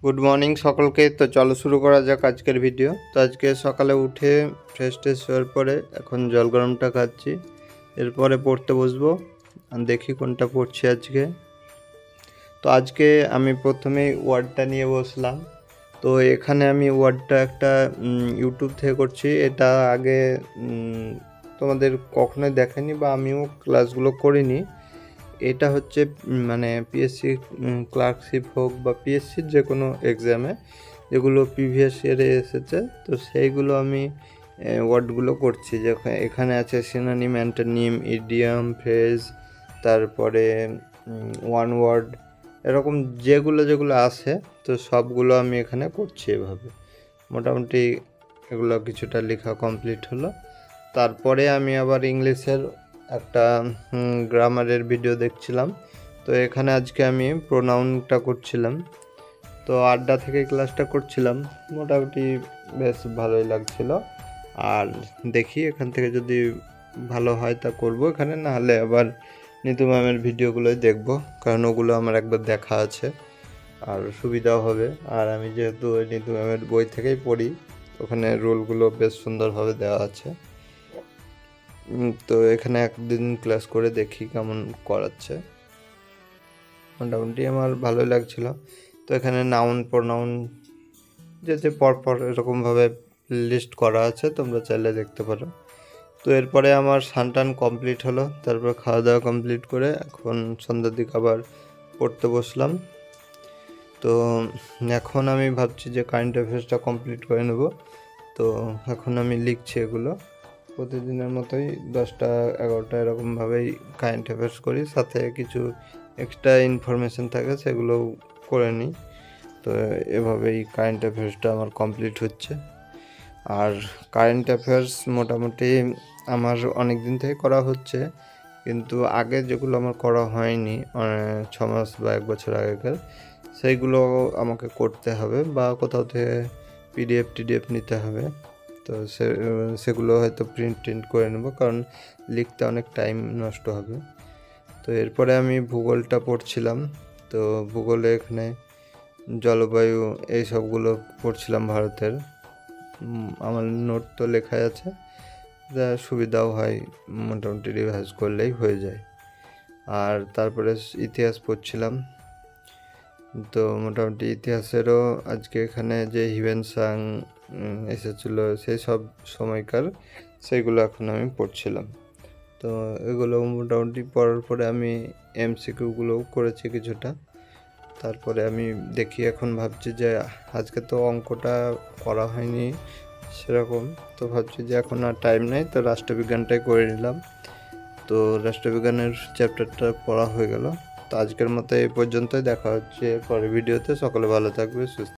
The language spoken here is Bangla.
গুড মর্নিং সকলকে। তো চলো শুরু করা যাক আজকের ভিডিও। তো আজকে সকালে উঠে ফ্রেশ হওয়ার পরে এখন জল গরমটা খাচ্ছি, এরপরে পড়তে বসবো। দেখি কোনটা পড়ছি আজকে। তো আজকে আমি প্রথমেই ওয়ার্ডটা নিয়ে বসলাম। তো এখানে আমি ওয়ার্ডটা একটা ইউটিউব থেকে করছি। এটা আগে তোমাদের কখনোই দেখাইনি বা আমিও ক্লাসগুলো করিনি। এটা হচ্ছে মানে পিএসসি ক্লার্কশিপ হোক বা পিএসসির যে কোনো এক্সামে যেগুলো প্রিভিয়াস ইয়ারে এসেছে, তো সেইগুলো আমি ওয়ার্ডগুলো করছি। যে এখানে আছে সিনোনিম, অ্যান্টোনিম, ইডিয়াম, ফ্রেজ, তারপরে ওয়ান ওয়ার্ড, এরকম যেগুলো আছে তো সবগুলো আমি এখানে করছি এভাবে। মোটামুটি এগুলো কিছুটা লেখা কমপ্লিট হলো। তারপরে আমি আবার ইংলিশের একটা গ্রামারের ভিডিও দেখছিলাম। তো এখানে আজকে আমি প্রোনাউনটা করছিলাম। তো আড্ডা থেকে ক্লাসটা করছিলাম, মোটামুটি বেশ ভালোই লাগছিল। আর দেখি এখান থেকে যদি ভালো হয় তা করব এখানে, না হলে আবার নিতু ম্যামের ভিডিওগুলোই দেখব, কারণ ওগুলো আমার একবার দেখা আছে আর সুবিধাও হবে। আর আমি যেহেতু ওই নিতু ম্যামের বই থেকেই পড়ি, ওখানে রুলগুলো বেশ সুন্দরভাবে দেওয়া আছে। তো এখানে একদিন ক্লাস করে দেখি কেমন করাচ্ছে। মোটামুটি আমার ভালোই লাগছিল। তো এখানে নাউন প্রোনাউন যে পরপর এরকমভাবে লিস্ট করা আছে, তোমরা চাইলে দেখতে পারো। তো এরপরে আমার স্নান কমপ্লিট হলো, তারপর খাওয়া দাওয়া কমপ্লিট করে এখন সন্ধ্যার দিকে আবার পড়তে বসলাম। তো এখন আমি ভাবছি যে কারেন্ট অ্যাফেয়ার্সটা কমপ্লিট করে নেব। তো এখন আমি লিখছি এগুলো প্রতিদিনের মতোই 10টা 11টা এরকমভাবেই কারেন্ট অ্যাফেয়ার্স করি, সাথে কিছু এক্সট্রা ইনফরমেশান থাকে সেগুলোও করে নিই। তো এভাবেই কারেন্ট অ্যাফেয়ার্সটা আমার কমপ্লিট হচ্ছে। আর কারেন্ট অ্যাফেয়ার্স মোটামুটি আমার অনেক দিন থেকে করা হচ্ছে, কিন্তু আগে যেগুলো আমার করা হয়নি 6 মাস বা 1 বছর আগেকার, সেইগুলো আমাকে করতে হবে বা কোথাও থেকে পিডিএফ নিতে হবে। তো সেগুলো হয়তো প্রিন্ট করে নেব, কারণ লিখতে অনেক টাইম নষ্ট হবে। তো এরপরে আমি ভূগোলটা পড়ছিলাম। তো ভূগোলে এখানে জলবায়ু এই সবগুলো পড়ছিলাম ভারতের। আমার নোট তো লেখাই আছে, যা সুবিধাও হয়, মোটামুটি রিভাইজ করলেই হয়ে যায়। আর তারপরে ইতিহাস পড়ছিলাম। তো মোটামুটি ইতিহাসেরও আজকে এখানে যে হিউয়েন সাং এসেছিলো সেই সব সময়কার, সেইগুলো এখন আমি পড়ছিলাম। তো এগুলো মোটামুটি পড়ার পরে আমি এমসিকিউগুলোও করেছি কিছুটা। তারপরে আমি দেখি, এখন ভাবছি যে আজকে তো অঙ্কটা করা হয়নি সেরকম, তো ভাবছি যে এখন আর টাইম নেই, তো রাষ্ট্রবিজ্ঞানটাই করে নিলাম। তো রাষ্ট্রবিজ্ঞানের চ্যাপ্টারটা পড়া হয়ে গেল। তো আজকের মতো এই পর্যন্তই, দেখা হচ্ছে পরের ভিডিওতে। সকলে ভালো থাকবে, সুস্থ।